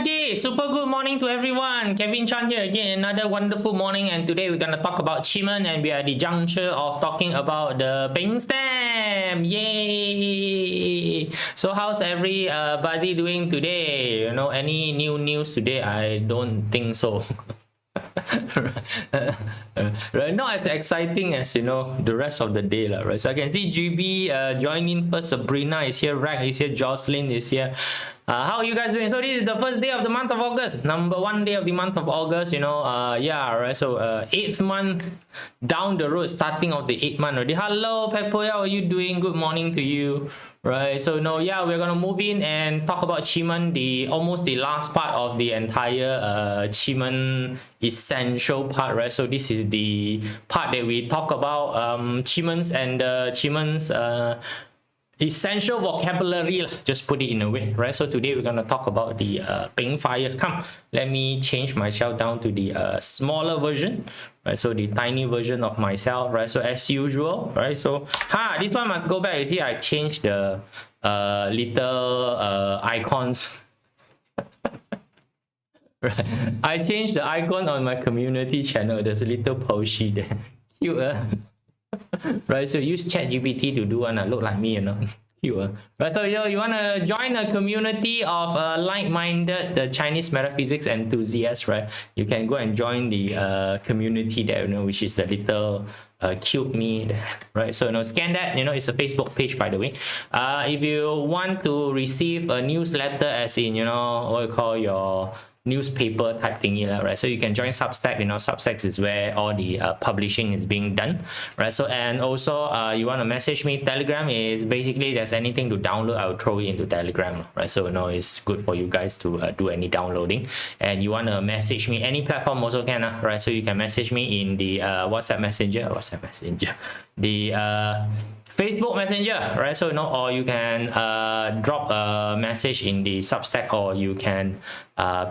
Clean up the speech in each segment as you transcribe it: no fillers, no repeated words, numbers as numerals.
everybody, super good morning to everyone. Kevin Chan here again, another wonderful morning, and today we're gonna talk about QiMen, and we are at the juncture of talking about the Ping Stem. Yay! So how's everybody doing today? You know, any new news today? I don't think so. Right, not as exciting as the rest of the day, right? So I can see GB joining first. Sabrina is here, Rack is here, Jocelyn is here. How are you guys doing? So this is the first day of the month of August, number 1 day of the month of August. Yeah, right. So 8th month down the road, starting of the 8th month already. Hello Peppo, how are you doing? Good morning to you. Right, so yeah, we're gonna move in and talk about QiMen, almost the last part of the entire QiMen essential part, right? So this is the part that we talk about QiMen's and QiMen's essential vocabulary, just put it in a way, right? So today we're gonna talk about the Ping Fire. Come, let me change myself down to the smaller version, right? So the tiny version of myself, right? So as usual, right? So this one must go back. You see, I changed the little icons. Right. I changed the icon on my community channel. There's a little Poshi there. Cute, right, so use ChatGPT to do one look like me, Cute, right? So you want to join a community of like-minded Chinese metaphysics enthusiasts, right? You can go and join the community there, which is the little cute me there, right? So scan that. It's a Facebook page, by the way. If you want to receive a newsletter, as in what you call your newspaper type thingy, right? So you can join Substack. Substack is where all the publishing is being done, right? So, and also you want to message me. Telegram is basically, there's anything to download, I'll throw it into Telegram, right? So it's good for you guys to do any downloading. And you want to message me, any platform also can, right? So you can message me in the WhatsApp Messenger, the Facebook Messenger, right? So or you can drop a message in the Substack, or you can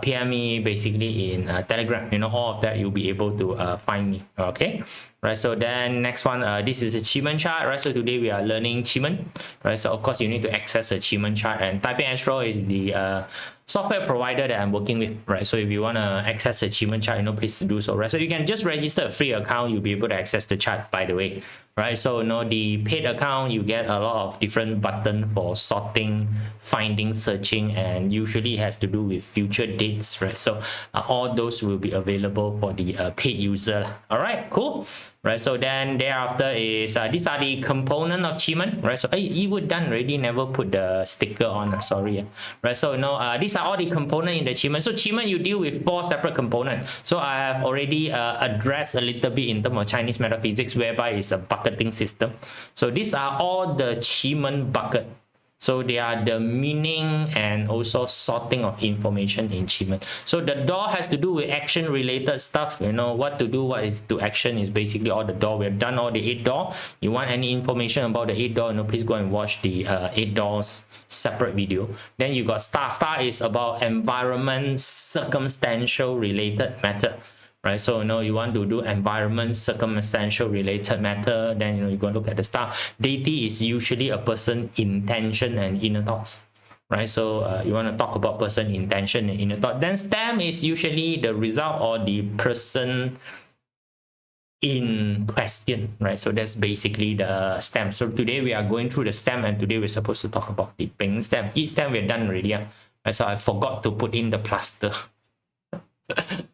PM me basically in Telegram. All of that you'll be able to find me. Okay, right? So then next one, this is a QiMen chart, right? So today we are learning QiMen, right? So of course you need to access a QiMen chart, and Taipei Astro is the software provider that I'm working with, right? So if you want to access the QiMen chart, please do so, right? So you can just register a free account, you'll be able to access the chart, by the way, right? So the paid account, you get a lot of different button for sorting, finding, searching, and usually has to do with future dates, right? So all those will be available for the paid user. All right, cool. Right, so then thereafter is these are the component of QiMen, right? So you were done already, never put the sticker on, sorry, right? So these are all the component in the QiMen. So QiMen, you deal with 4 separate components. So I have already addressed a little bit in terms of Chinese metaphysics, whereby it's a bucketing system. So these are all the QiMen bucket. So they are the meaning and also sorting of information in QiMen. So the door has to do with action related stuff. What to do, what is to action is basically all the door. We have done all the 8 door. You want any information about the 8 door, please go and watch the 8 doors separate video. Then you got star. Star is about environment circumstantial related matter. Right, so you want to do environment circumstantial related matter, then you go look at the star. Deity is usually a person intention and inner thoughts, right? So you want to talk about person intention and inner thought. Then stem is usually the result or the person in question, right? So that's basically the stem. So today we are going through the stem, and today we're supposed to talk about the Ping stem. Each stem we're done already, right? So I forgot to put in the plaster.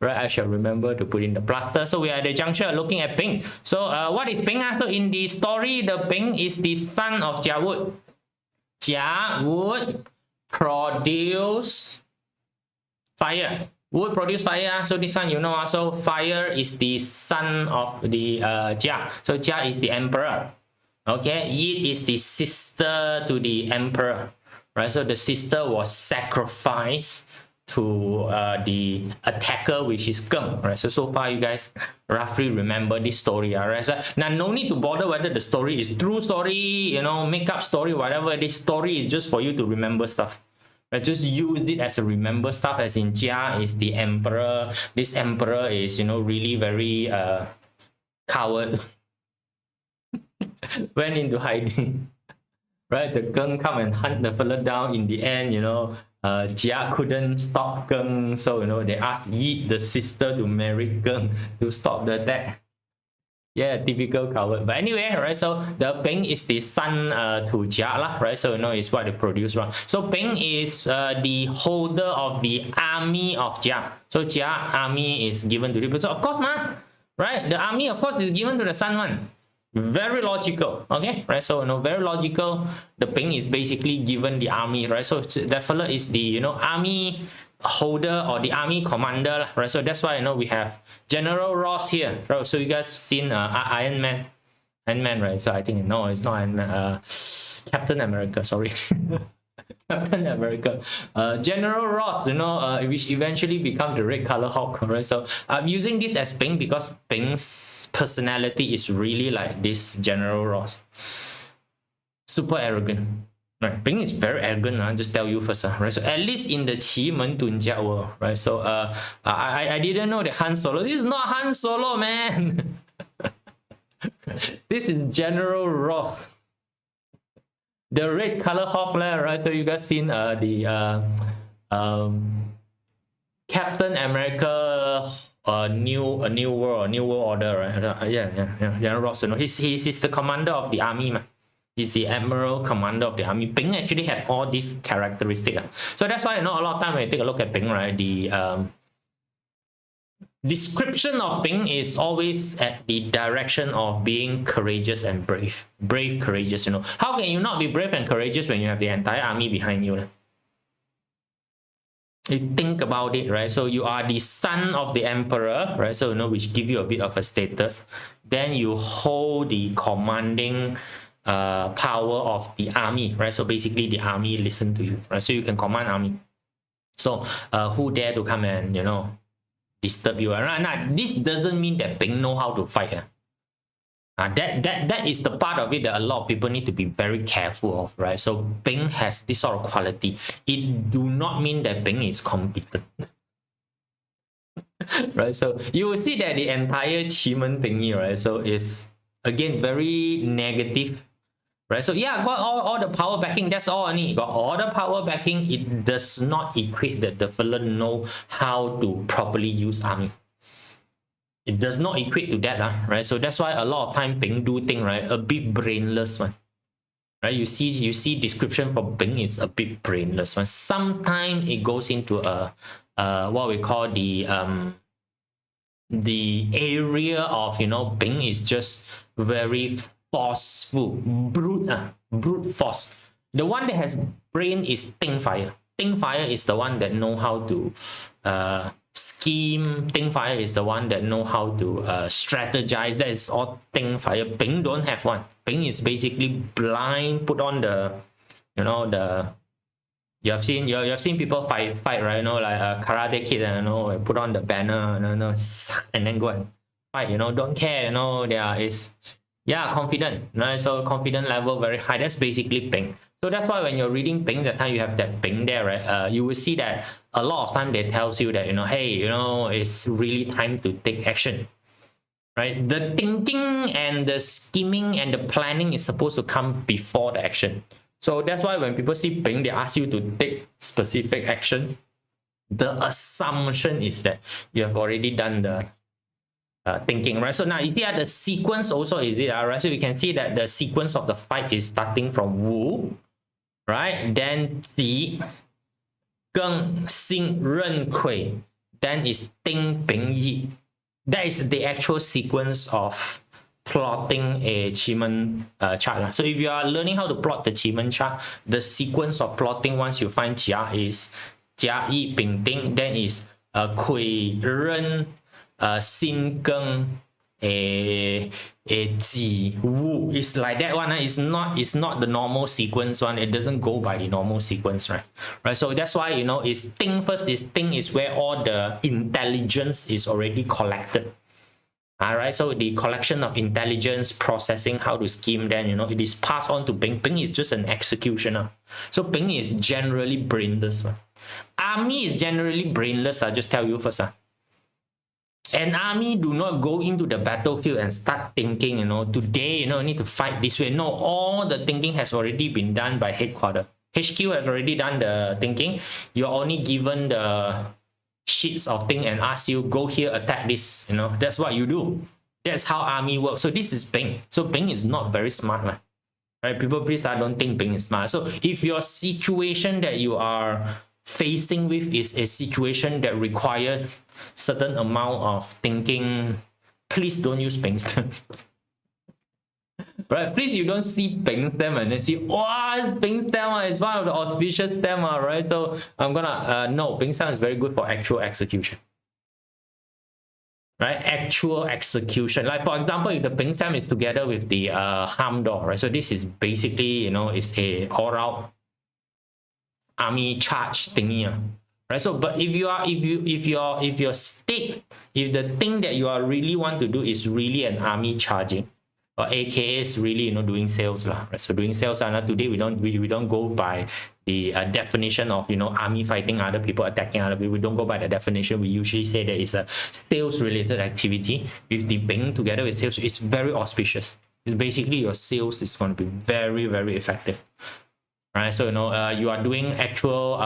Right, I shall remember to put in the plaster. So we are at the juncture looking at Ping. So what is Ping? So in the story, the Ping is the son of Jia would. Jia would produce fire. Would produce fire. So this one so fire is the son of the Jia. So Jia is the emperor. Okay, Yi is the sister to the emperor. Right, so the sister was sacrificed to the attacker, which is Geng, right? So far you guys roughly remember this story, right? So now no need to bother whether the story is true story, make up story, whatever. This story is just for you to remember stuff, right? Just use it as a remember stuff, as in Jia is the emperor. This emperor is really very coward. Went into hiding. Right, the Geng come and hunt the fella down. In the end, Jia couldn't stop Geng, so they asked Yi, the sister, to marry Geng to stop the attack. Yeah, typical coward. But anyway, right? So the Peng is the son to Jia lah, right? So it's what they produce, right? So Peng is the holder of the army of Jia. So Jia army is given to the so of course, right? The army of course is given to the son one. Very logical, okay, right? So very logical. The Peng is basically given the army, right? So that fella is the army holder or the army commander, right? So that's why we have General Ross here, right? So you guys seen Iron Man, right? So I think no, it's not Iron Man. Captain America, sorry. Captain America, General Ross, which eventually become the Red Color Hulk, right? So I'm using this as Peng because Peng's personality is really like this General Ross, super arrogant. Right, Peng is very arrogant. I just tell you first, right? So at least in the Men Dun Jia world, right? So I didn't know that Han Solo. This is not Han Solo, man. This is General Ross, the Red Color Hawk, right? So you guys seen the Captain America New World Order, right? Yeah. General Ross. He's the commander of the army, man. He's the admiral commander of the army. Peng actually have all these characteristics. So that's why a lot of time when you take a look at Peng, right, the description of Peng is always at the direction of being courageous and brave. Brave, courageous, How can you not be brave and courageous when you have the entire army behind you? You think about it, right? So you are the son of the emperor, right? So which give you a bit of a status. Then you hold the commanding power of the army, right? So basically the army listen to you, right? So you can command army. So who dare to come and disturb you? Right? Now, this doesn't mean that Peng know how to fight. That is the part of it that a lot of people need to be very careful of, right? So Peng has this sort of quality. It do not mean that Peng is competent. Right? So you will see that the entire QiMen thingy, right? So is again very negative. Right, so yeah, got all the power backing, that's all I need. Got all the power backing. It does not equate that the fella know how to properly use army. It does not equate to that, right? So that's why a lot of time Peng do thing, right, a bit brainless, man. Right, you see description for Peng is a bit brainless, man. Sometimes it goes into a what we call the area of Peng is just very forceful, brute force. The one that has brain is Ting Fire. Ting Fire is the one that know how to scheme. Ting Fire is the one that know how to strategize. That is all Ting Fire. Peng don't have one. Peng is basically blind. Put on the you have seen people fight, right? Like Karate Kid, put on the banner, and then go and fight. Don't care. There is. Yeah, confident, right? So confident level very high. That's basically Peng. So that's why when you're reading Peng, that time you have that Peng there, right? You will see that a lot of time they tells you that hey, it's really time to take action, right? The thinking and the scheming and the planning is supposed to come before the action. So that's why when people see Peng, they ask you to take specific action. The assumption is that you have already done the thinking, right? So now you see the sequence also is it, right? So you can see that the sequence of the fight is starting from Wu, right? Then Ji, Geng, Xing, Ren, Kui. Then is Ding, Peng, Yi. That is the actual sequence of plotting a QiMen chart. So if you are learning how to plot the QiMen chart, the sequence of plotting once you find Jia is Jia, Yi, Ping, Ding. Then is Kui, Ren, Xin, Geng, Ji, Wu. It's like that one. It's not the normal sequence one. It doesn't go by the normal sequence, right? So that's why it's Ding first. This Ding is where all the intelligence is already collected. Alright, so the collection of intelligence, processing, how to scheme, then it is passed on to Peng. Peng is just an executioner. So Peng is generally brainless. Army is generally brainless. I just tell you first. An army do not go into the battlefield and start thinking, today, need to fight this way. No, all the thinking has already been done by headquarters. HQ has already done the thinking. You're only given the sheets of thing and ask you, go here, attack this. You know, that's what you do. That's how army works. So this is Bing. So Bing is not very smart, man. Right? People please don't think Bing is smart. So if your situation that you are facing with is a situation that requires certain amount of thinking, please don't use Bing's term. Right? Please, you don't see Bing's term and then see, wow, Bing's term is one of the auspicious term, right? So I'm gonna no, Bing's term is very good for actual execution. Right, actual execution. Like for example, if the Bing stem is together with the harm door, right? So this is basically, you know, it's a all-out army charge thingy, right? So, but if your stick, if the thing that you are really want to do is really an army charging, or AKA is really, you know, doing sales lah, right? So doing sales, today we don't go by the definition of, you know, army fighting other people, attacking other people. We don't go by the definition. We usually say that it's a sales related activity with the Bing together with sales. It's very auspicious. It's basically your sales is going to be very, very effective. Right, so you know, you are doing actual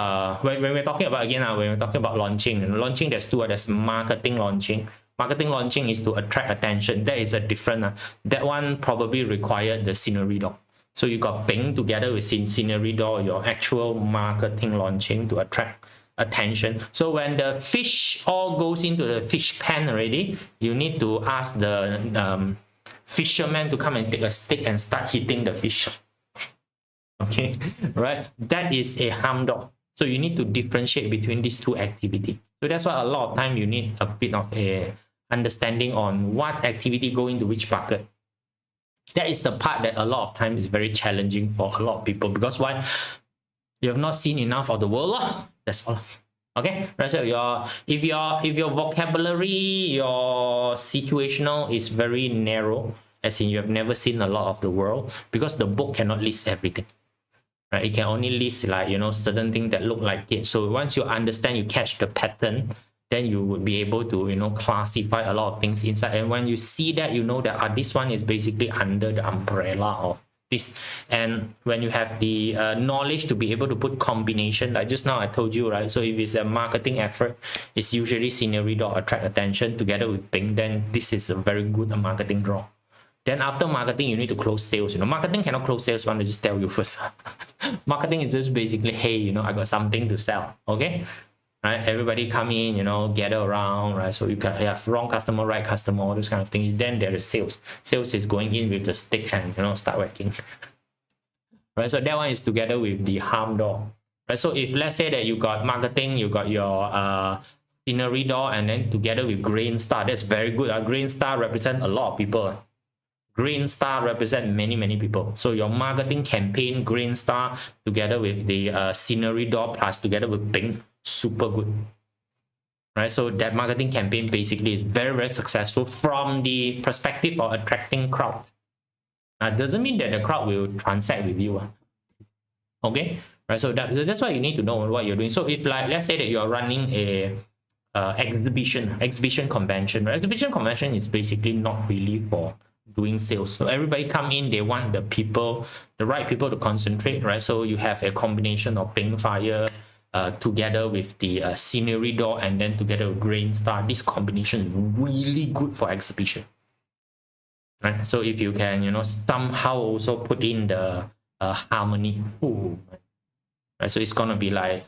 when we're talking about, again, when we're talking about launching, there's two. There's marketing launching. Marketing launching is to attract attention. That is a different that one probably required the scenery door. So you got Bing together with scenery door, your actual marketing launching to attract attention. So when the fish all goes into the fish pan already, you need to ask the fisherman to come and take a stick and start hitting the fish. Okay, right? That is a harm door. So you need to differentiate between these two activities. So that's why a lot of time you need a bit of a understanding on what activity go into which bucket. That is the part that a lot of time is very challenging for a lot of people, because why? You have not seen enough of the world. That's all. Okay, right? So if your vocabulary, your situational is very narrow, as in you have never seen a lot of the world, because the book cannot list everything. Right? It can only list, like, you know, certain things that look like it. So once you understand, you catch the pattern, then you would be able to, you know, classify a lot of things inside. And when you see that, you know that this one is basically under the umbrella of this. And when you have the knowledge to be able to put combination, like just now I told you, right? So if it's a marketing effort, it's usually scenery door, attract attention together with Bing, then this is a very good marketing draw. Then after marketing, you need to close sales. You know, marketing cannot close sales. I want to just tell you first. Marketing is just basically, hey, you know, I got something to sell. Okay, right? Everybody come in, you know, gather around, right? So you can have wrong customer, right customer, all those kind of things. Then there is sales. Sales is going in with the stick and, you know, start working. Right? So that one is together with the harm door. Right? So if let's say that you got marketing, you got your scenery door, and then together with grain star, that's very good. Grain star represent a lot of people. Green Star represent many people. So your marketing campaign, Green Star, together with the scenery door plus together with Bing, super good. Right? So that marketing campaign basically is very successful from the perspective of attracting crowd. Doesn't mean that the crowd will transact with you. Okay? Right? So that's why you need to know what you're doing. So if, like, let's say that you're running a exhibition convention. Right? Exhibition convention is basically not really for doing sales. So everybody come in, they want the right people to concentrate, right? So you have a combination of Bing Fire together with the scenery door, and then together with Grain Star. This combination is really good for exhibition, right? So if you can, you know, somehow also put in the harmony, right? So it's gonna be like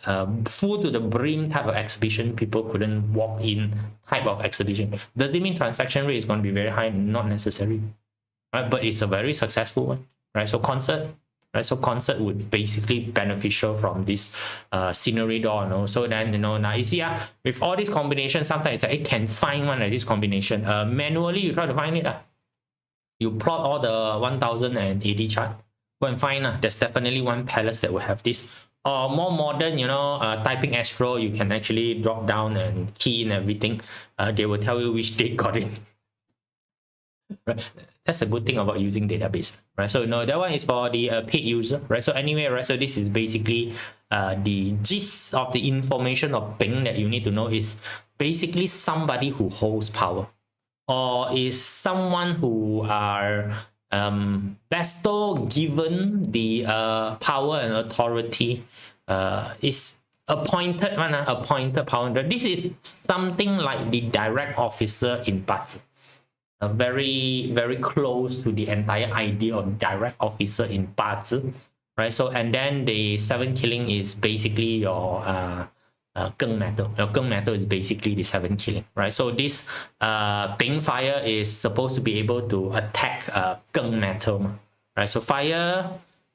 full to the brim type of exhibition. People couldn't walk in type of exhibition. Does it mean transaction rate is going to be very high? Not necessary, right? But it's a very successful one, right? So concert, right? So concert would basically beneficial from this scenery door, you know? So then, you know, now you see, with all these combinations, sometimes it can find one of this combination. Manually, you try to find it. You plot all the 1080 chart, go and find. There's definitely one palace that will have this. Or more modern, you know, typing Astro, you can actually drop down and key in everything. They will tell you which date got it. Right? That's a good thing about using database, right? So no, that one is for the paid user, right? So anyway, right? So this is basically the gist of the information of Bing that you need to know is basically somebody who holds power, or is someone who are Bestow, given the power and authority, is appointed one, appointed power. This is something like the direct officer in parts. Very, very close to the entire idea of direct officer in parts, right? So, and then the 7 killing is basically your Geng metal. Your Geng metal is basically the 7 killing, right? So this Bing fire is supposed to be able to attack Geng metal, right? So fire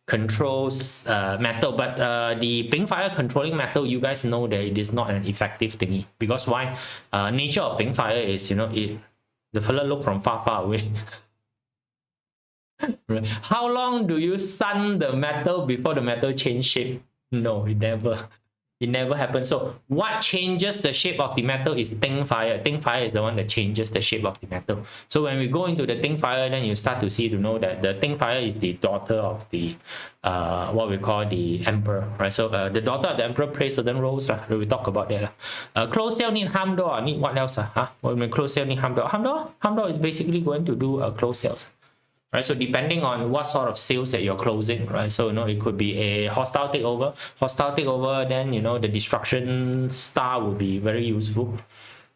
controls metal, but the Bing fire controlling metal, you guys know that it is not an effective thingy, because why? Nature of Bing fire is, you know, the fella look from far away. Right. How long do you sun the metal before the metal change shape? No, it never happens. So what changes the shape of the metal is Ting fire. Ting fire is the one that changes the shape of the metal. So when we go into the Ting fire, then you start to see, to know that the Ting fire is the daughter of the what we call the emperor, right? So the daughter of the emperor plays certain roles. We talk about that. Close sale need ham door, need what else? When close sale need ham door. Ham door is basically going to do close sales. Right, so depending on what sort of sales that you're closing, right? So, you know, it could be a hostile takeover, then, you know, the destruction star would be very useful,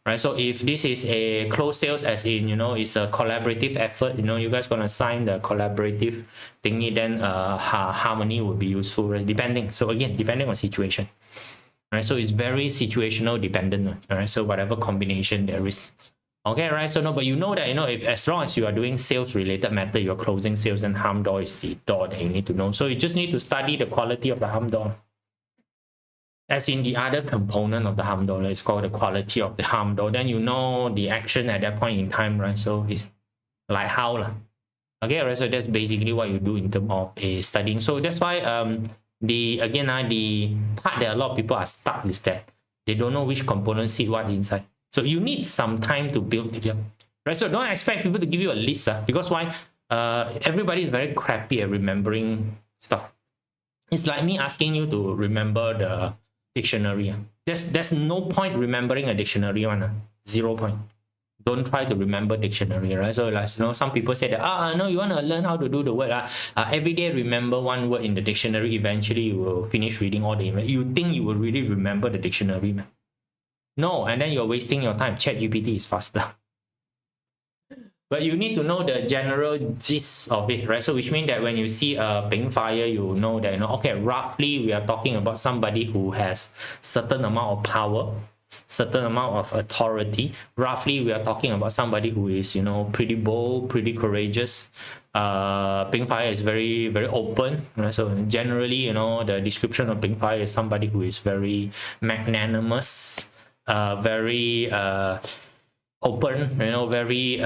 right? So if this is a close sales, as in, you know, it's a collaborative effort, you know, you guys gonna sign the collaborative thingy, then harmony would be useful, right? Depending. So again, depending on situation, right? So it's very situational dependent, right? So whatever combination there is. Okay, right? So no, but you know that, you know, if as long as you are doing sales related matter, you're closing sales, and harm door is the door that you need to know. So you just need to study the quality of the harm door. As in the other component of the harm door, it's called the quality of the harm door. Then you know the action at that point in time, right? So it's like how lah. Okay, right? So that's basically what you do in terms of a studying. So that's why the part that a lot of people are stuck is that they don't know which component sit what inside. So you need some time to build it up, right? So don't expect people to give you a list, because why? Everybody is very crappy at remembering stuff. It's like me asking you to remember the dictionary. There's no point remembering a dictionary one. 0 point. Don't try to remember dictionary, right? So like, you know, some people say that no, you want to learn how to do the word. Every day remember one word in the dictionary. Eventually you will finish reading all the. You think you will really remember the dictionary, man? No, and then you're wasting your time. ChatGPT is faster. But you need to know the general gist of it, right? So which means that when you see a Bing fire, you know that, you know, okay, roughly we are talking about somebody who has certain amount of power, certain amount of authority. Roughly we are talking about somebody who is, you know, pretty bold, pretty courageous. Bing fire is very, very open, right? So generally, you know, the description of Bing fire is somebody who is very magnanimous, very open, you know, very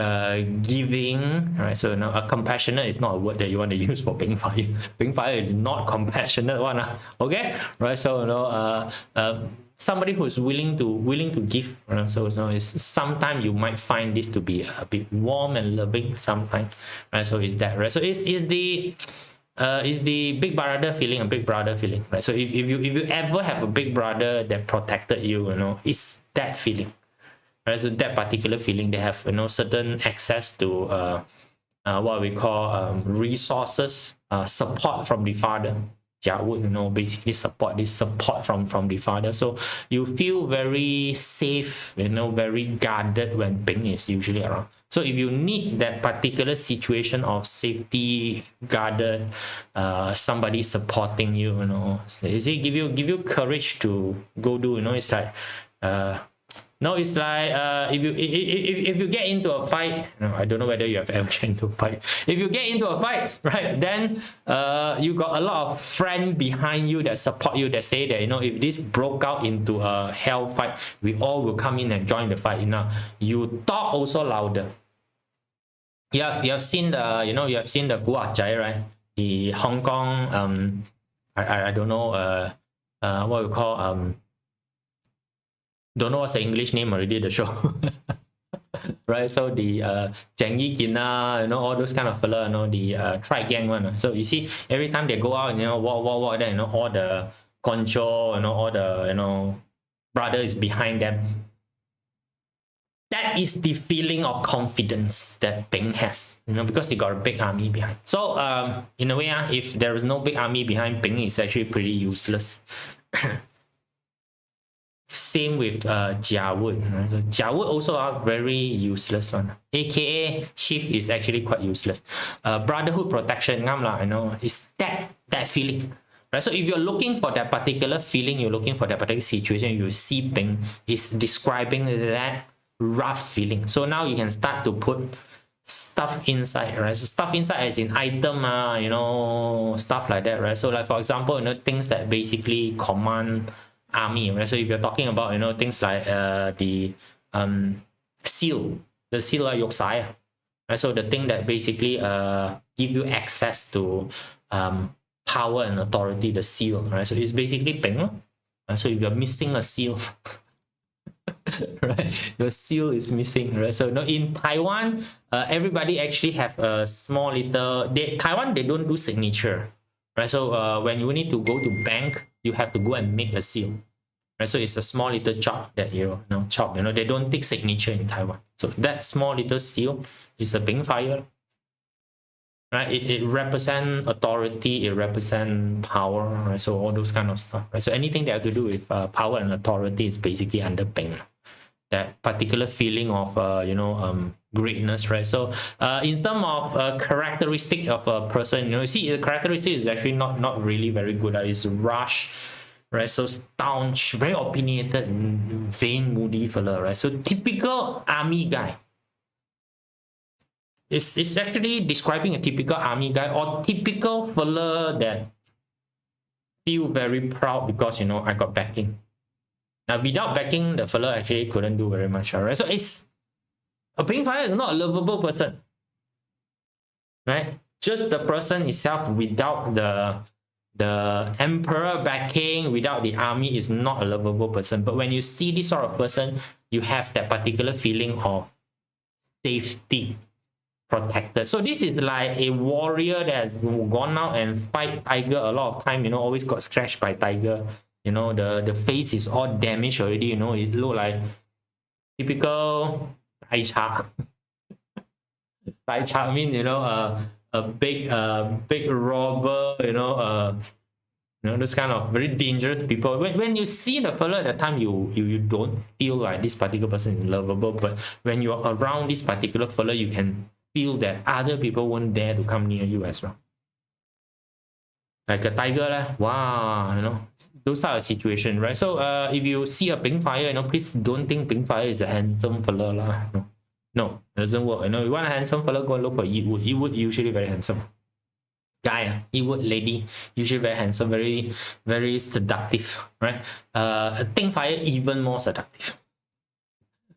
giving, right? So, you know, a compassionate is not a word that you want to use for Bing fire. Bing fire is not compassionate one, okay, right? So, you know, somebody who's willing to give, right? So, you know, it's sometimes you might find this to be a bit warm and loving sometimes, right? So is that, right? So it's the big brother feeling, a big brother feeling, right? So if you ever have a big brother that protected you, you know, it's that feeling, right? So that particular feeling, they have, you know, certain access to what we call resources, support from the father. Would, you know, basically support from the father. So you feel very safe, you know, very guarded when Bing is usually around. So if you need that particular situation of safety, guarded, somebody supporting you, you know, is it give you courage to go do, you know, it's like no, it's like if you get into a fight, no, I don't know whether you have ever get into a fight. If you get into a fight, right, then you got a lot of friends behind you that support you, that say that, you know, if this broke out into a hell fight, we all will come in and join the fight. You know, you talk also louder. You have seen the, you know, you have seen the Guat Jai, right? The Hong Kong I don't know what we call don't know what's the English name already, the show. Right, so the Zhang Yikina, you know, all those kind of fella, you know, the Tri Gang one. So you see, every time they go out, you know, walk, then, you know, all the concho, you know, all the, you know, brother is behind them. that is the feeling of confidence that Bing has, because he got a big army behind. So in a way, if there is no big army behind, Bing is actually pretty useless. Same with Jia Wood. Right? So Jia Wood also are very useless one. AKA Chief is actually quite useless. Brotherhood protection, is that feeling. Right? So if you're looking for that particular feeling, you're looking for that particular situation, you see Bing is describing that rough feeling. So now you can start to put stuff inside, right? So stuff inside as in item, stuff like that, right? So like for example, things that basically command army, right? So if you're talking about things like the seal, the seal of Yoksai, right? So the thing that basically give you access to power and authority, the seal, right? So it's basically Bing. Right? So if you're missing a seal, right, your seal is missing, right? So in Taiwan, everybody actually have a small little. Taiwan they don't do signature, right? So when you need to go to bank, you have to go and make a seal, right? So it's a small little chop that chop. They don't take signature in Taiwan. So that small little seal is a Bing fire. Right, it represents authority, it represents power, right? So all those kind of stuff, right? So anything that have to do with power and authority is basically under Bing. That particular feeling of greatness, right? So in terms of characteristic of a person, you see the characteristic is actually not really very good. It's rush, right? So staunch, very opinionated, vain, moody fella, right? So typical army guy. It's actually describing a typical army guy or typical fella that feel very proud because I got backing. Now without backing, the fella actually couldn't do very much, right? So it's a Bing fire is not a lovable person, right? Just the person itself without the emperor backing, without the army, is not a lovable person. But when you see this sort of person, you have that particular feeling of safety, protected. So this is like a warrior that has gone out and fight tiger a lot of time, always got scratched by tiger. The face is all damaged already, it look like typical Tai Cha. Tai Cha mean, a big robber, those kind of very dangerous people. When you see the fellow at the time, you don't feel like this particular person is lovable, but when you're around this particular fellow, you can feel that other people won't dare to come near you as well. Like a tiger, wow, those are a situation, right? So if you see a Bing fire, please don't think Bing fire is a handsome fella, No, it doesn't work. You want a handsome fella, go and look for Yi Wood. Yi Wood usually very handsome. Guy, Yi Wood lady, usually very handsome, very, very seductive, right? Ting fire even more seductive.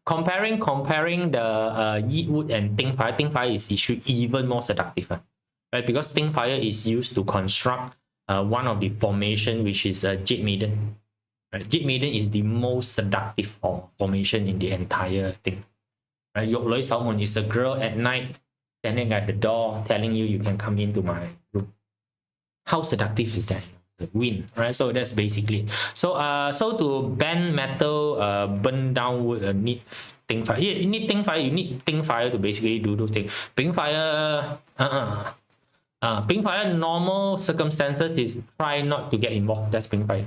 Comparing the Yi Wood and Ting fire is usually even more seductive, right? Because Ting fire is used to construct one of the formation, which is Jade Maiden. Right? Jade Maiden is the most seductive formation in the entire thing. Right? Yok Loi Sao Mun is a girl at night standing at the door telling you can come into my room. How seductive is that? The wind, right? So that's basically it. So to bend metal, burn down wood, need Ting fire. You need Ting fire. You need Ting fire to basically do those things. Bing fire, Bing fire, normal circumstances is try not to get involved. That's Bing fire,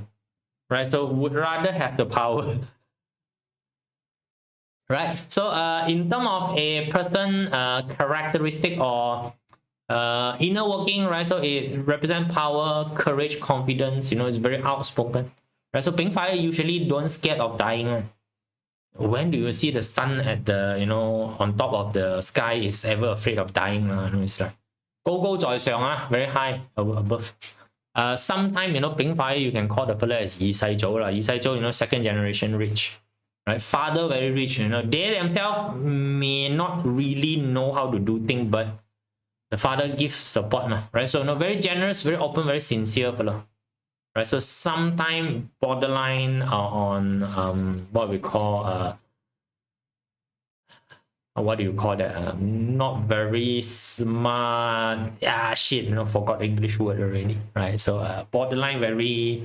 right? So would rather have the power. Right? So in terms of a person characteristic or inner working, right? So it represents power, courage, confidence, it's very outspoken. Right? So Bing fire usually don't scared of dying. Right? When do you see the sun at the on top of the sky is ever afraid of dying? It's like 高高在上, very high above. Sometimes Bing fire you can call the fella as Yi Sai Zhou. Yi Sai Zhou, second generation rich. Right, father very rich, they themselves may not really know how to do things, but the father gives support, right? So very generous, very open, very sincere fellow, right? So sometimes borderline on what we call what do you call that? Not very smart. Shit, forgot English word already, right? So borderline very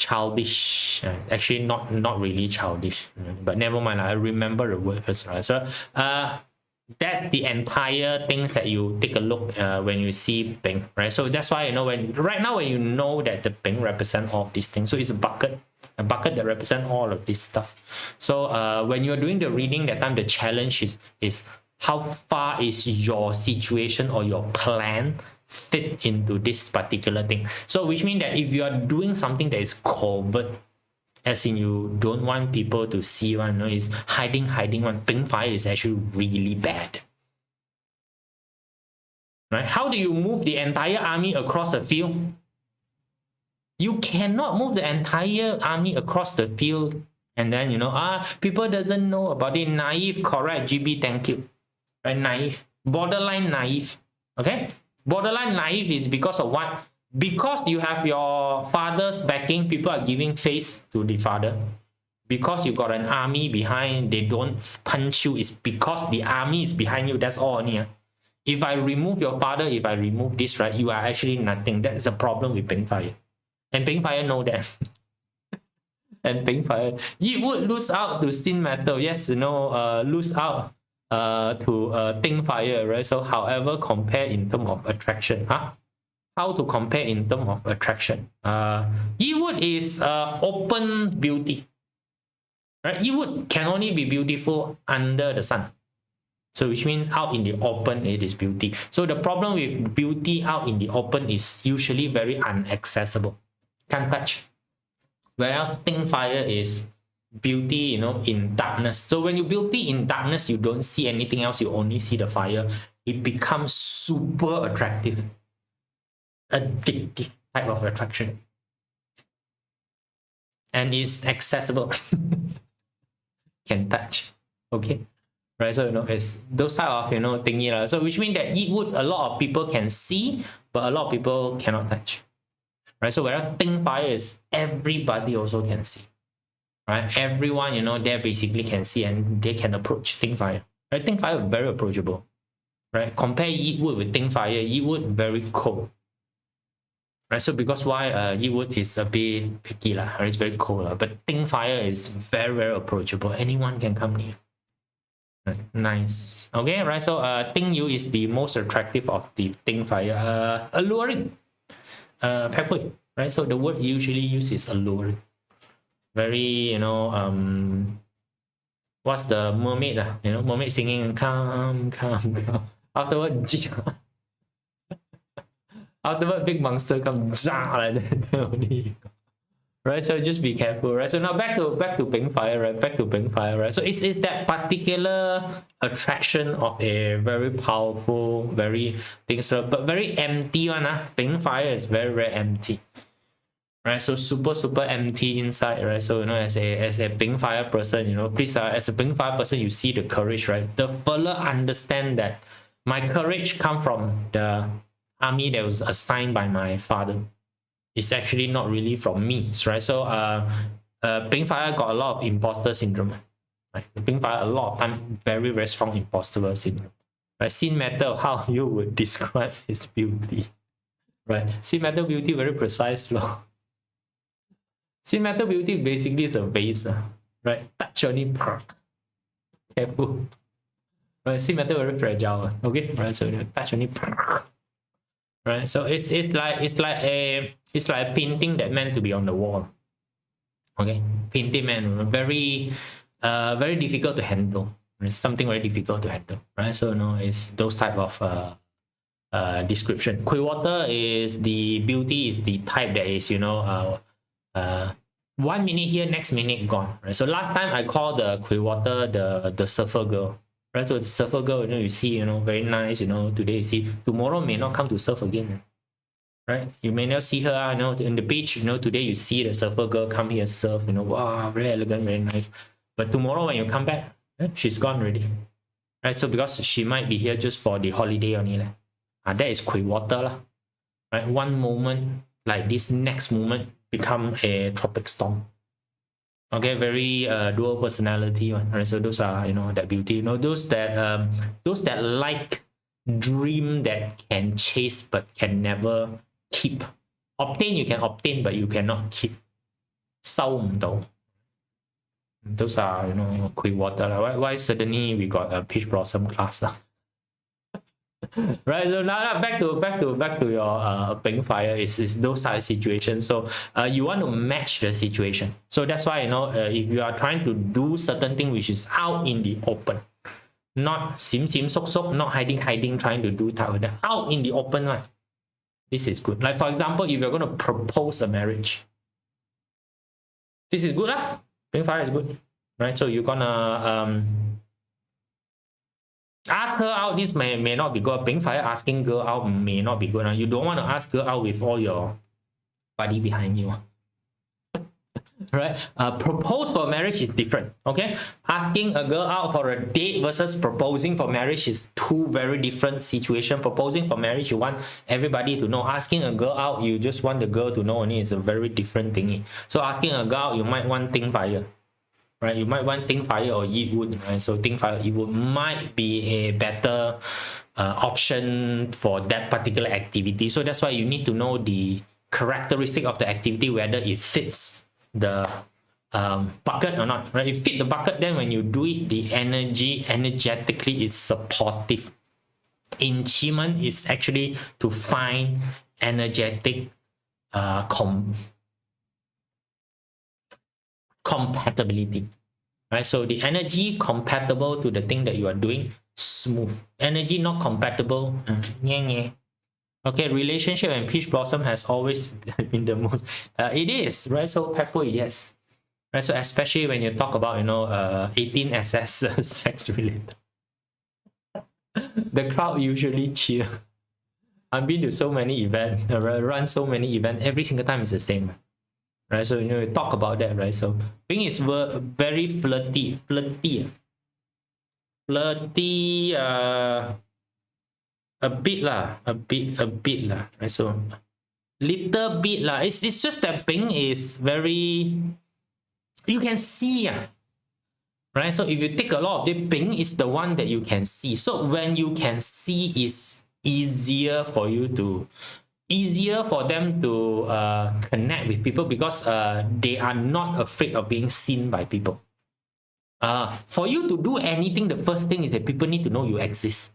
childish. Actually, not really childish, but never mind. I remember the word first, right? So that's the entire things that you take a look when you see Ping, right? So that's why, you know, when right now when you know that the Ping represent all of these things, so it's a bucket that represent all of this stuff. So when you're doing the reading, that time the challenge is how far is your situation or your plan fit into this particular thing. So which means that if you are doing something that is covert, as in you don't want people to see one, you know, is hiding one, Ping fire is actually really bad. Right? How do you move the entire army across the field? You cannot move the entire army across the field and then, you know, people doesn't know about it. Naive, correct, GB, thank you. Right? Naive, borderline naive. Okay, borderline naive is because of what? Because you have your father's backing, people are giving face to the father. Because you got an army behind, they don't punch you. It's because the army is behind you. That's all. If I remove your father, if I remove this, right, you are actually nothing. That's the problem with Ping fire. And Ping fire know that. And Ping fire, you would lose out to Sin Metal. Yes, you know, lose out to Ping fire, right? So however, compare in terms of attraction, how to compare in terms of attraction? Yiwood is open beauty, right? Yiwood can only be beautiful under the sun, so which means out in the open it is beauty. So the problem with beauty out in the open is usually very inaccessible, can't touch. Whereas Ping fire is beauty, you know, in darkness. So when you beauty in darkness, you don't see anything else, you only see the fire. It becomes super attractive, addictive type of attraction, and it's accessible. Can touch. Okay, right? So, you know, it's those type of, you know, thingy. So which means that it would, a lot of people can see, but a lot of people cannot touch, right? So whereas Ping fire is everybody also can see, right? Everyone, you know, they basically can see and they can approach Ping fire, right? Ping fire is very approachable, right? Compare Yiwood with Ping fire, Yiwood very cold, right? So because why Yiwood is a bit picky lah, right? It's very cold but Ping fire is very, very approachable. Anyone can come near. Right. Nice. Okay, right? So Ting Yu is the most attractive of the Ping fire. Alluring, pepper, right? So the word usually used is alluring. Very, you know, what's the mermaid? You know, mermaid singing, come. Afterward, afterward, big monster come, like that only. Right, so just be careful, right? So now back to Ping fire, right? Back to Ping fire, right? So it's that particular attraction of a very powerful, very things, but very empty one. Ping fire is very, very empty, right? So super empty inside, right? So, you know, as a Ping fire person, you know, please, as a Ping fire person, you see the courage, right? The fella understand that my courage come from the army that was assigned by my father. It's actually not really from me, right? So Ping fire got a lot of imposter syndrome, right? Ping fire a lot of time very, very strong imposter syndrome, right? Sin Metal, how you would describe his beauty, right? Sin Metal beauty very precise, law. Sin Metal beauty basically is a vase, right? Touch only, careful, right? Sin Metal very fragile, okay, right? So touch only, right? So it's like a painting that meant to be on the wall. Okay, painting man, very very difficult to handle. It's something very difficult to handle, right? So, you know, it's those type of description. QiWater is the beauty, is the type that is, you know, 1 minute here, next minute gone, right? So last time I called the QiWater the surfer girl, right? So the surfer girl, you know, you see, you know, very nice, you know, today you see, tomorrow may not come to surf again, right? You may not see her, you know, in the beach, you know, today you see the surfer girl come here surf, you know, wow, very elegant, very nice. But tomorrow when you come back, she's gone already, right? So because she might be here just for the holiday only, that is QiWater, right? One moment like this, next moment become a tropic storm. Okay, very dual personality one, right? So those are, you know, that beauty, you know, those that like dream that can chase but can never keep. Obtain, you can obtain, but you cannot keep. 收唔到。Those are, you know, quick water. Why suddenly we got a peach blossom class? Right, so now back to your pink fire is those type of situations. So you want to match the situation. So that's why, you know, if you are trying to do certain thing which is out in the open, not sim sok sok, not hiding, trying to do type of that, out in the open one, this is good. Like for example, if you're going to propose a marriage, this is good lah. Pink fire is good, right? So you're gonna ask her out. This may not be good. Pink fire asking girl out may not be good. You don't want to ask girl out with all your buddy behind you. Right? Propose for marriage is different. Okay, asking a girl out for a date versus proposing for marriage is two very different situations. Proposing for marriage, you want everybody to know. Asking a girl out, you just want the girl to know only. It's a very different thing. So asking a girl out, you might want Ting fire, right? You might want Ting fire or Yi wood, right? So Ting fire, Yi wood might be a better option for that particular activity. So that's why you need to know the characteristic of the activity, whether it fits the bucket or not, right? If fit the bucket, then when you do it, the energetically is supportive. In QiMen is actually to find energetic compatibility, right? So the energy compatible to the thing that you are doing, smooth. Energy not compatible, okay, relationship and peach blossom has always been the most. It is, right? So Peppo, yes, right? So especially when you talk about, you know, 18SS sex related, the crowd usually cheer. I've been to so many events, run so many events. Every single time is the same, right? So you know, you talk about that, right? So Ping is very flirty. A bit lah, right? So little bit lah. It's just that Ping is very, you can see, right? So if you take a lot of it, Ping is the one that you can see. So when you can see, is easier for them to connect with people, because they are not afraid of being seen by people. For you to do anything, the first thing is that people need to know you exist.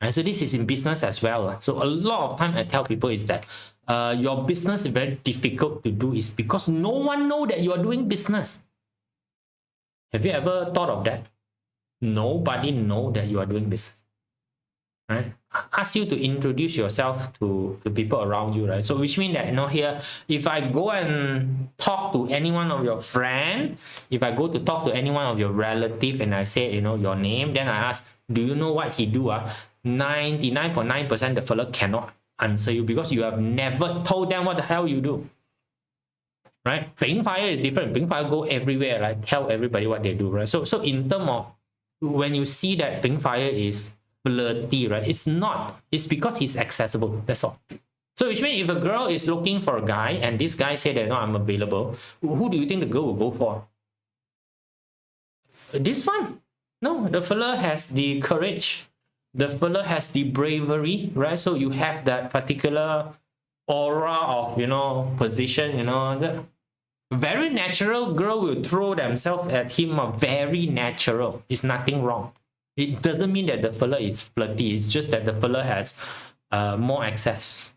Right? So this is in business as well. So a lot of time I tell people is that your business is very difficult to do is because no one know that you are doing business. Have you ever thought of that? Nobody know that you are doing business. Right? I ask you to introduce yourself to the people around you, right? So which means that, you know, here, if I go and talk to any one of your friend, if I go to talk to any one of your relative and I say, you know, your name, then I ask, do you know what he do? 99.9% the fellow cannot answer you because you have never told them what the hell you do. Right? Ping fire is different. Ping fire go everywhere, right? Tell everybody what they do, right? So in terms of when you see that Ping fire is flirty, right? It's because he's accessible. That's all. So which means if a girl is looking for a guy and this guy said that, no, I'm available, who do you think the girl will go for? This one. No, the fella has the courage. The fella has the bravery, right? So you have that particular aura of, you know, position, you know, the very natural girl will throw themselves at him. Very natural. It's nothing wrong. It doesn't mean that the fella is flirty. It's just that the fella has more access.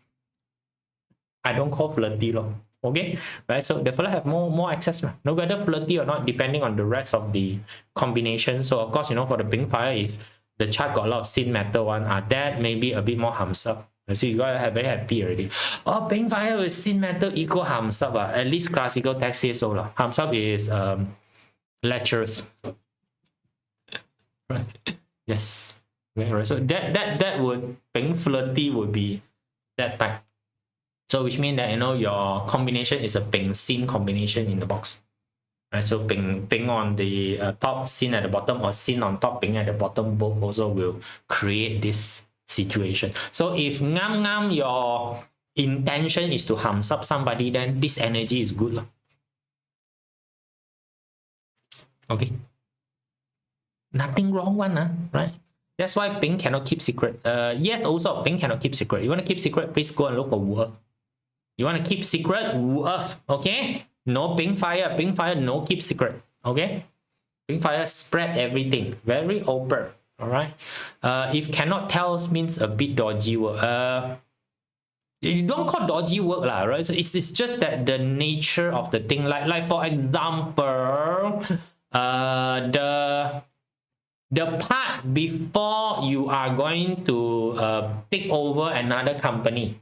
I don't call flirty law. Okay, right? So the fella have more access, no whether flirty or not, depending on the rest of the combination. So of course, you know, for the Ping fire, if the chart got a lot of sin matter one, that may be a bit more hams up. So you gotta have very happy already. Oh, Ping fire with sin matter equal hams up. At least classical text says so. Hams up is lecherous. Right. Yes. Right. So that would, Ping flirty would be that type. So which means that, you know, your combination is a Ping sin combination in the box. Right? So Ping on the top, sin at the bottom, or sin on top, Ping at the bottom, both also will create this situation. So if ngam your intention is to hams up somebody, then this energy is good. Okay. Nothing wrong one, right? That's why Ping cannot keep secret. Yes, also Ping cannot keep secret. You want to keep secret, please go and look for Wu Earth. You want to keep secret, Wu Earth, okay? No ping fire, no keep secret. Okay, ping fire spread everything, very open. All right. If cannot tell means a bit dodgy work. You don't call dodgy work lah, right? So it's just that the nature of the thing. Like for example, the part before you are going to take over another company.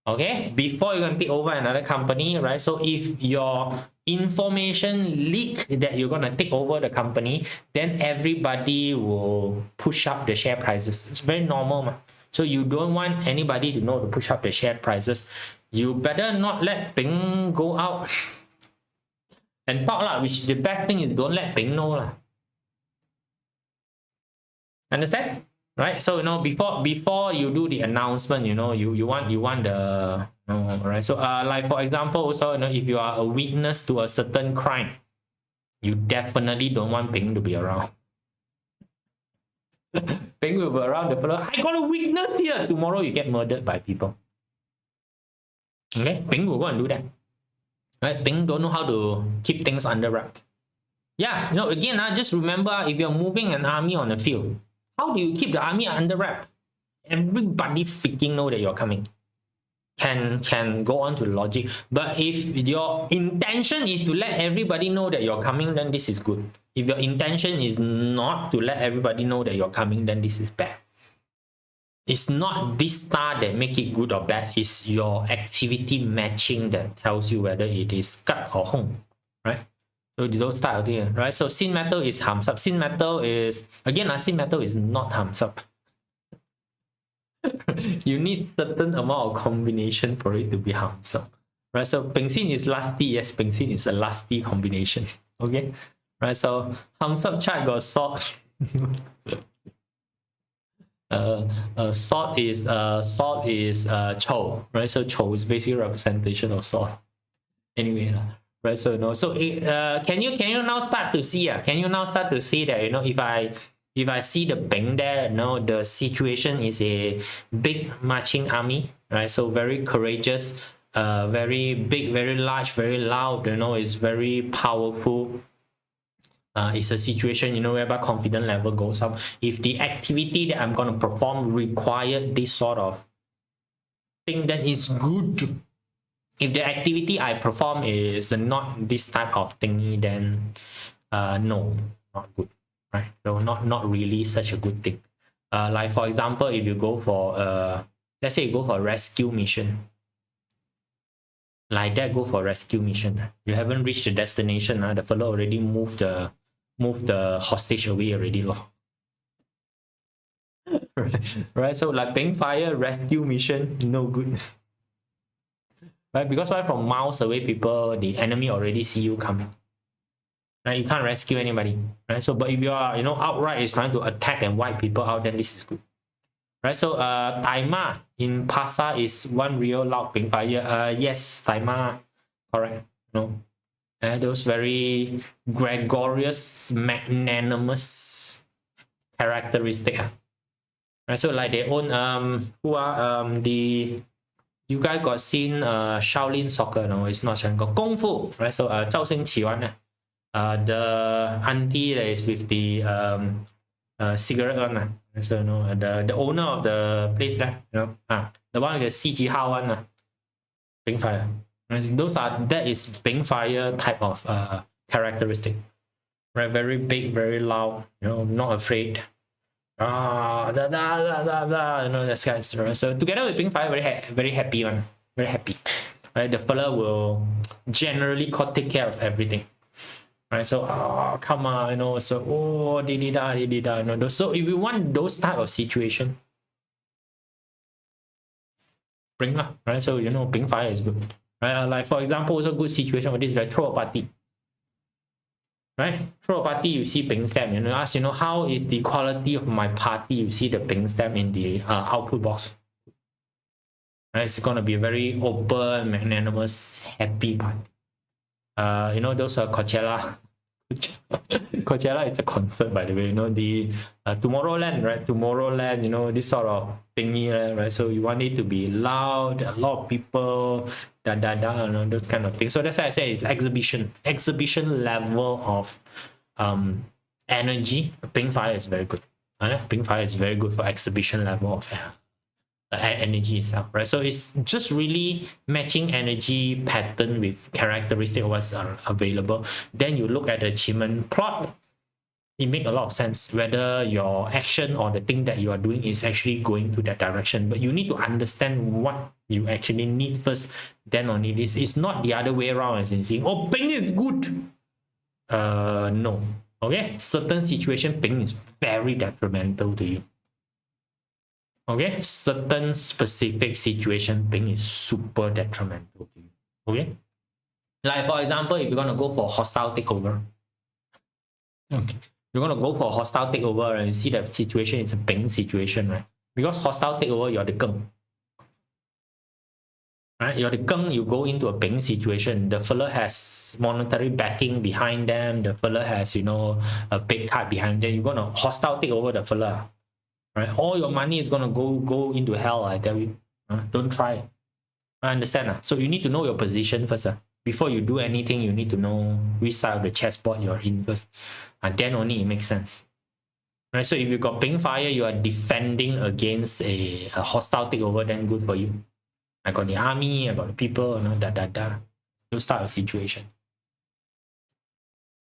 Okay, before you're going to take over another company, right? So if your information leak that you're going to take over the company, then everybody will push up the share prices. It's very normal, man. So you don't want anybody to know to push up the share prices. You better not let Ping go out and talk lah. Which the best thing is don't let Ping know lah. Understand? Right, so before you do the announcement, you want the right. So like for example, also if you are a witness to a certain crime, you definitely don't want Ping to be around. Ping will be around the fellow. I got a witness here. Tomorrow you get murdered by people. Okay, Ping will go and do that. Right, Ping don't know how to keep things under wrap. Yeah, again, just remember if you're moving an army on the field. How do you keep the army under wrap? Everybody freaking know that you're coming. Can go on to logic. But if your intention is to let everybody know that you're coming, then this is good. If your intention is not to let everybody know that you're coming, then this is bad. It's not this star that make it good or bad. It's your activity matching that tells you whether it is cut or hung, right? So those type of things, right? So sin metal is hams up. Sin metal is, again, sin metal is not hams up. You need certain amount of combination for it to be hams up, right? So peng sin is lusty. Yes, peng sin is a lusty combination. Okay, right? So hams up chart got salt. Salt is chou, right? So chou is basically a representation of salt. Anyway, right? So can you now start to see? Can you now start to see that if I see the ping there, the situation is a big marching army, right? So very courageous, very big, very large, very loud. It's very powerful. It's a situation, whereby confidence level goes up. If the activity that I'm going to perform require this sort of thing, then it's good. If the activity I perform is not this type of thingy, then no, not good, right? So not really such a good thing. Like for example, if you go for let's say you go for a rescue mission, like that, go for a rescue mission. You haven't reached the destination. The fellow already moved the hostage away already. Right? So like ping fire rescue mission, no good. Right? Because from miles away, the enemy already see you coming. Right? You can't rescue anybody. Right? So but if you are outright is trying to attack and wipe people out, then this is good. Right? So Taima in Pasa is one real loud ping fire. Yes, Taima, correct. Those very gregarious, magnanimous characteristic. Right? So like they own who are you guys got seen Shaolin soccer? No, it's not Shaolin. Kung Fu, right? So Zhao Xing Qiwan, the auntie that is with the cigarette one, so the owner of the place, the one with the CG Hao one, ping fire. That is ping fire type of characteristic, right? Very big, very loud, not afraid. That's guys. So together with ping fire, very happy one, very happy. Right, the fella will generally take care of everything. Right, so come on, so they did that. So if you want those type of situation, bring up, right? So ping fire is good. Right, like for example, also good situation with this, like throw a party. Right, throw a party, you see ping stamp. Ask how is the quality of my party? You see the ping stamp in the output box. Right, it's gonna be a very open, magnanimous, happy party. Those are Coachella Coachella is a concert, by the way. You know, the Tomorrowland, right? Tomorrowland, you know, this sort of thingy, right? So you want it to be loud, a lot of people, you know, those kind of things. So that's why I say it's exhibition level of energy. Pink fire is very good. Pink fire is very good for exhibition level of energy itself, right? So it's just really matching energy pattern with characteristic of what's available. Then you look at the QiMen plot. It makes a lot of sense whether your action or the thing that you are doing is actually going to that direction. But you need to understand what you actually need first. Then only this. It's not the other way around, as in saying, oh, ping is good. No. Okay, certain situation, ping is very detrimental to you. Okay, certain specific situation, ping is super detrimental to you. Okay, like for example, if you're gonna go for hostile takeover, okay, you're gonna go for hostile takeover and you see that situation is a ping situation, right? Because hostile takeover, you're the gung. Right, you're the gung, you go into a ping situation. The fella has monetary backing behind them. The fella has, you know, a big card behind them. You're gonna hostile take over the fella. Right, all your money is gonna go into hell. I tell you, don't try. I understand. So you need to know your position first. Before you do anything, you need to know which side of the chessboard you're in first, and then only it makes sense. Right. So if you got ping fire, you are defending against a hostile takeover. Then good for you. I got the army, I got the people, you know, Those type of situation.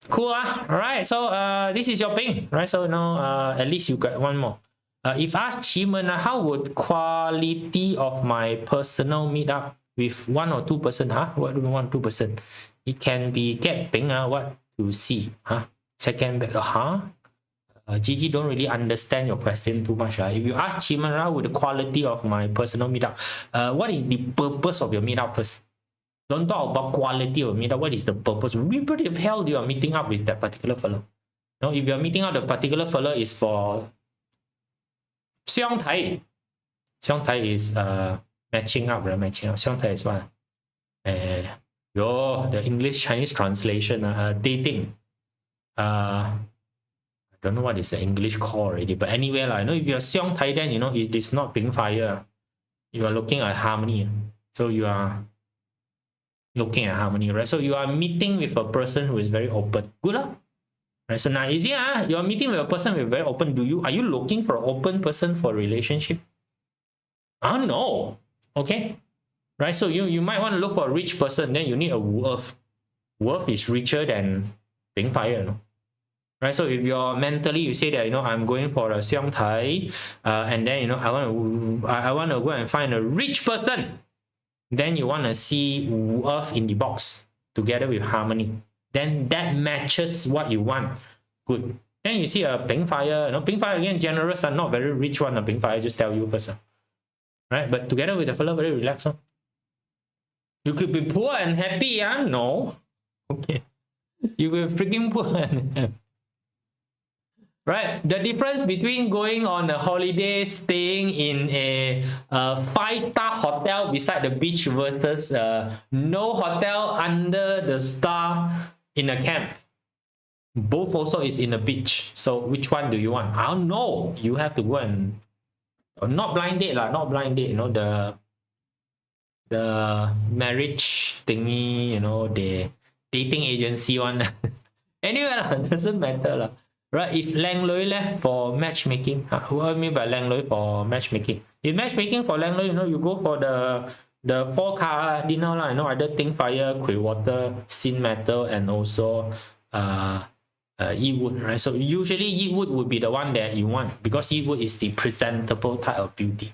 Cool, all right. So this is your ping, right? So now at least you got one more. If asked QiMen, how would quality of my personal meetup with 1 or 2 person? What do you want 2 person? It can be get ping. What to see? Second, Gigi don't really understand your question too much. If you ask QiMen, how would the quality of my personal meetup? What is the purpose of your meetup first? Don't talk about quality of meetup. What is the purpose? What the hell you are meeting up with that particular fellow? No, if you're meeting up the particular fellow is for Xiong Tai. Xiong Tai is matching up, right? Matching up. Xiong Tai is what? The English Chinese translation, dating. Don't know what is the English call already, but anyway, I know if you're Xiong Tai, then you know it is not ping fire. You are looking at harmony. So you are looking at harmony, right? So you are meeting with a person who is very open. Good lah. Right, so now easy, you're meeting with a person with very open. Are you looking for an open person for a relationship? No. Okay. Right. So you might want to look for a rich person, then you need a worth. Worth is richer than ping fire, no? Right. So if you're mentally, you say that, you know, I'm going for a Xiong Tai, and then, you know, I want to go and find a rich person. Then you want to see worth in the box together with harmony. Then that matches what you want. Good. Then you see a ping fire. You know, ping fire again, generous and not very rich one. A ping fire, just tell you first. Right? But together with the fellow, very relaxed. You could be poor and happy, No. Okay. You will freaking poor and happy. Right? The difference between going on a holiday, staying in a 5-star hotel beside the beach versus no hotel under the star in a camp. Both also is in a beach. So which one do you want? I don't know. You have to go and not blind date lah, not blind date. You know, the marriage thingy. You know, the dating agency one. Anyway lah, doesn't matter lah. Right? If Lang Loi left for matchmaking, what do I mean by Lang Loi for matchmaking? If matchmaking for Lang Loi, you know, you go for the 4 dinner lah. You know, either Ting Fire, Kui Water, Sin Metal, and also Yi Wood, right? So usually Yi Wood would be the one that you want because Yi Wood is the presentable type of beauty.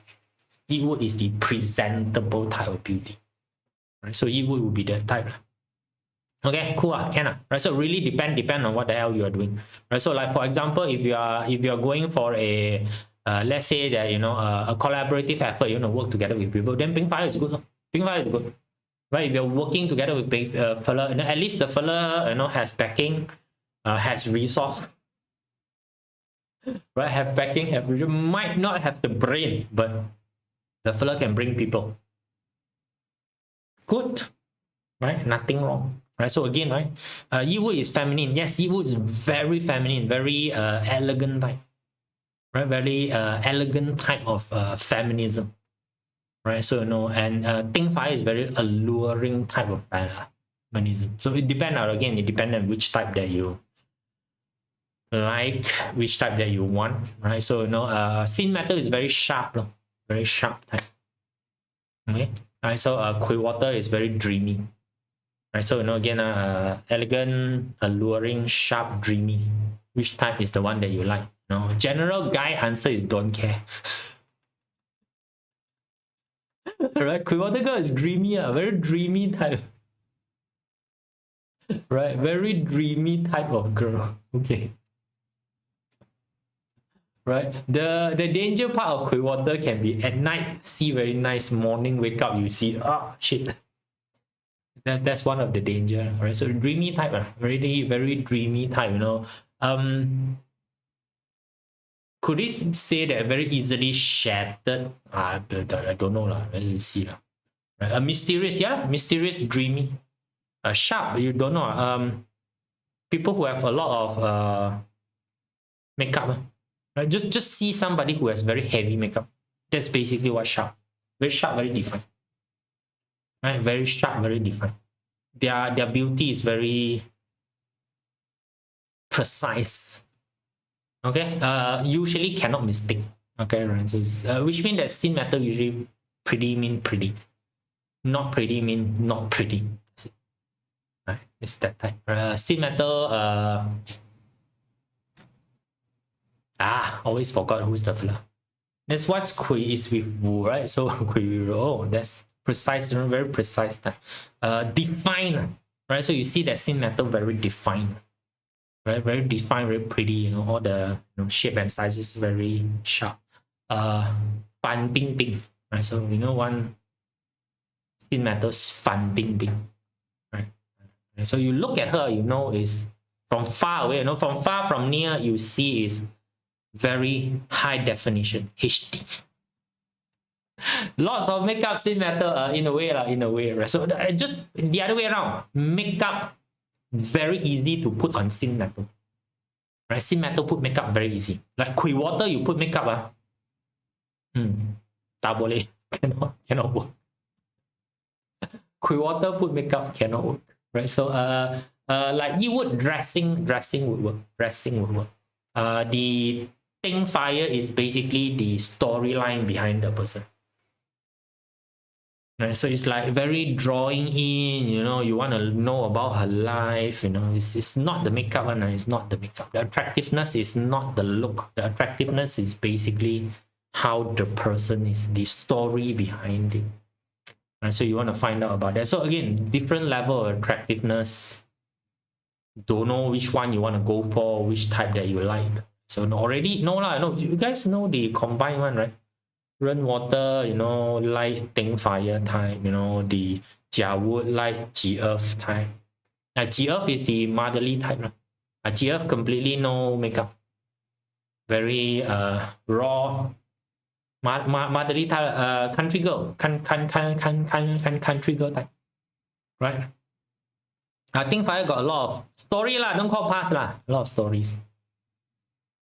Yi Wood is the presentable type of beauty, right? So Yi Wood would be that type. Okay, cool, can right? So really depend on what the hell you are doing, right? So like for example, if you are going for a let's say that, you know, a collaborative effort, you know, work together with people, then ping fire is good. Ping fire is good, right? If you're working together with fella, you know, at least the fella, you know, has backing, has resource, right? Have backing, might not have the brain, but the fella can bring people. Good, right? Nothing wrong. right? So again, right, Yiwu is feminine. Yes, Yiwu is very feminine, very elegant type, right? Very elegant type of feminism, right? So and Ting Fire is very alluring type of feminism. So it depends again. It depends on which type that you like, which type that you want, right? So Sin Metal is very sharp, very sharp type. Okay, right. So QiWater is very dreamy, right? So again, elegant, alluring, sharp, dreamy. Which type is the one that you like? General guy answer is don't care. Right, QiWater girl is dreamy, very dreamy type. Right, very dreamy type of girl. Okay. Right, the danger part of QiWater can be at night see very nice, morning wake up you see shit. That's one of the danger, right? So dreamy type, really very dreamy type. Could this say that very easily shattered? I don't know lah. Let's see lah. Right, mysterious, yeah, mysterious, dreamy, sharp. You don't know. People who have a lot of makeup. Right? Just see somebody who has very heavy makeup. That's basically what sharp. Very sharp, very defined. Right? Very sharp, very defined. Their beauty is very precise. Okay. Usually cannot mistake. Okay, right. So which means that Sin Metal usually pretty mean pretty. Not pretty mean not pretty. Right? It's that type. Sin Metal always forgot who's the fella. That's what Kui is with Wu, right? So Kui, that's precise, very precise type. Defined, right? So you see that Sin Metal very defined, right? Very defined, very pretty. All the shape and sizes very sharp. Fan Bing Bing, right? So one Sin Metal's Fan Bing Bing, right? So you look at her, is from far away. From far, from near, you see is very high definition HD. Lots of makeup Sin Metal in a way, right? So just the other way around, makeup very easy to put on Sin Metal, right? Sin Metal put makeup very easy. Like QiWater, you put makeup tak boleh, cannot work. QiWater put makeup cannot work, right? So like you would dressing would work. The Ting Fire is basically the storyline behind the person. Right, so it's like very drawing in, you want to know about her life, it's not the makeup one, it's not the makeup. The attractiveness is not the look. The attractiveness is basically how the person is, the story behind it. Right, so you want to find out about that. So again, different level of attractiveness. Don't know which one you want to go for, which type that you like. So already you guys know the combined one, right? Rainwater, light Ting Fire type, the Jia Wood light Ji Earth type. Ji Earth is the motherly type, right? Ji Earth completely no makeup. Very raw motherly type, country girl, country girl type. Right? Ting Fire got a lot of story lah, don't call past lah. A lot of stories.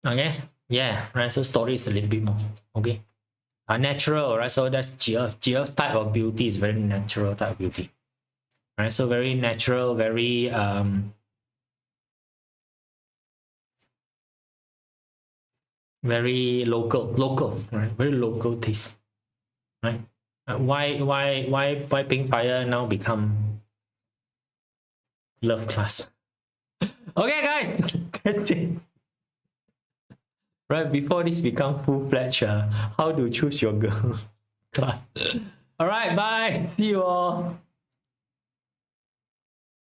Okay, yeah, right. So story is a little bit more. Okay, natural, right? So that's Ji Earth. Ji Earth type of beauty is very natural type of beauty, right? So very natural, very very local, right? Very local taste, right? Why Pink Fire now become love class? Okay, guys, that's it. Right, before this become full-fledged, how to choose your girl class. All right, bye. See you all.